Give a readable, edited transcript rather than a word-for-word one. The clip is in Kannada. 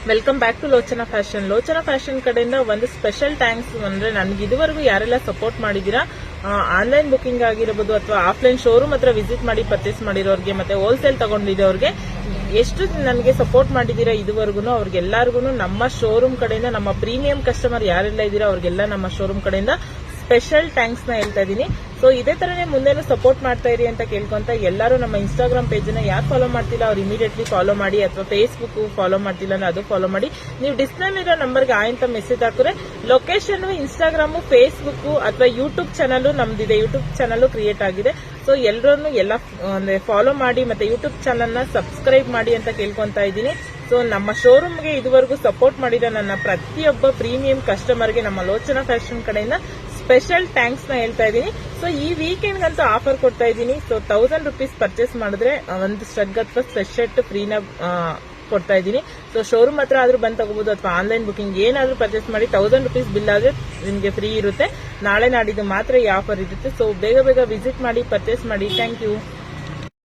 Welcome back to Lochana fashion. Lochana fashion ಕಡೆಯಿಂದ ಒಂದು ಸ್ಪೆಷಲ್ ಥ್ಯಾಂಕ್ಸ್ ಅಂದ್ರೆ ನನಗೆ ಇದುವರೆಗೂ ಯಾರೆಲ್ಲ ಸಪೋರ್ಟ್ ಮಾಡಿದೀರಾ, ಆನ್ಲೈನ್ ಬುಕಿಂಗ್ ಆಗಿರಬಹುದು ಅಥವಾ ಆಫ್ಲೈನ್ ಶೋರೂಮ್ ಹತ್ರ ವಿಸಿಟ್ ಮಾಡಿ ಪರ್ಚೇಸ್ ಮಾಡಿರೋರಿಗೆ ಮತ್ತೆ ಹೋಲ್ಸೇಲ್ ತಗೊಂಡಿರೋರಿಗೆ ಎಷ್ಟು ನನಗೆ ಸಪೋರ್ಟ್ ಮಾಡಿದೀರಾ ಇದುವರೆಗೂ ಅವ್ರಿಗೆಲ್ಲರಿಗೂ ನಮ್ಮ ಶೋರೂಮ್ ಕಡೆಯಿಂದ, ನಮ್ಮ ಪ್ರೀಮಿಯಂ ಕಸ್ಟಮರ್ ಯಾರೆಲ್ಲ ಇದ್ದೀರಾ ಅವ್ರಿಗೆಲ್ಲ ನಮ್ಮ ಶೋರೂಮ್ ಕಡೆಯಿಂದ ಸ್ಪೆಷಲ್ ಥ್ಯಾಂಕ್ಸ್ ನ ಹೇಳ್ತಾ ಇದೀನಿ. ಸೊ ಇದೇ ತರನೇ ಮುಂದೆನೂ ಸಪೋರ್ಟ್ ಮಾಡ್ತಾ ಇರಿ ಅಂತ ಕೇಳ್ಕೊಂತ ಎಲ್ಲರೂ ನಮ್ಮ ಇನ್ಸ್ಟಾಗ್ರಾಮ್ ಪೇಜ್ ನ ಯಾರು ಫಾಲೋ ಮಾಡ್ತಿಲ್ಲ ಅವ್ರು ಇಮಿಡಿಯೇಟ್ಲಿ ಫಾಲೋ ಮಾಡಿ, ಅಥವಾ ಫೇಸ್ಬುಕ್ ಫಾಲೋ ಮಾಡ್ತಿಲ್ಲ ಅಂದ್ರೆ ಅದು ಫಾಲೋ ಮಾಡಿ. ನೀವು ಡಿಸ್ಪ್ಲೇ ಇರೋ ನಂಬರ್ಗೆ ಅಂತ ಮೆಸೇಜ್ ಹಾಕಿದ್ರೆ ಲೊಕೇಶನ್ ಇನ್ಸ್ಟಾಗ್ರಾಮ್, ಫೇಸ್ಬುಕ್ ಅಥವಾ ಯೂಟ್ಯೂಬ್ ಚಾನಲ್ ನಮ್ದಿದೆ, ಯೂಟ್ಯೂಬ್ ಚಾನಲ್ ಕ್ರಿಯೇಟ್ ಆಗಿದೆ. ಸೊ ಎಲ್ಲರನ್ನು ಎಲ್ಲ ಅಂದ್ರೆ ಫಾಲೋ ಮಾಡಿ ಮತ್ತೆ ಯೂಟ್ಯೂಬ್ ಚಾನಲ್ ನ ಸಬ್ಸ್ಕ್ರೈಬ್ ಮಾಡಿ ಅಂತ ಕೇಳ್ಕೊಂತ ಇದ್ದೀನಿ. ಸೊ ನಮ್ಮ ಶೋರೂಮ್ಗೆ ಇದುವರೆಗೂ ಸಪೋರ್ಟ್ ಮಾಡಿದ ನನ್ನ ಪ್ರತಿಯೊಬ್ಬ ಪ್ರೀಮಿಯಂ ಕಸ್ಟಮರ್ಗೆ ನಮ್ಮ ಲೋಚನಾ ಫ್ಯಾಷನ್ ಕಡೆಯಿಂದ ಸ್ಪೆಷಲ್ ಥ್ಯಾಂಕ್ಸ್ ನ ಹೇಳ್ತಾ ಇದ್ದೀನಿ. ಸೊ ಈ ವೀಕೆಂಡ್ ಅಂತೂ ಆಫರ್ ಕೊಡ್ತಾ ಇದ್ದೀನಿ. ಸೊ 1000 rupees ಪರ್ಚೇಸ್ ಮಾಡಿದ್ರೆ ಒಂದು ಸ್ಟಗ್ ಅಥವಾ ಸ್ಪೆಷಲ್ ಫ್ರೀನ ಕೊಡ್ತಾ ಇದ್ದೀನಿ. ಸೊ ಶೋರೂಮ್ ಹತ್ರ ಆದ್ರೂ ಬಂದು ತಗೋಬಹುದು ಅಥವಾ ಆನ್ಲೈನ್ ಬುಕಿಂಗ್ ಏನಾದ್ರೂ ಪರ್ಚೇಸ್ ಮಾಡಿ 1000 rupees ಬಿಲ್ ಆದ್ರೆ ನಿಮಗೆ ಫ್ರೀ ಇರುತ್ತೆ. ನಾಳೆ ನಾಡಿದ್ದು ಮಾತ್ರ ಈ ಆಫರ್ ಇರುತ್ತೆ. ಸೊ ಬೇಗ ವಿಸಿಟ್ ಮಾಡಿ, ಪರ್ಚೇಸ್ ಮಾಡಿ. Thank you.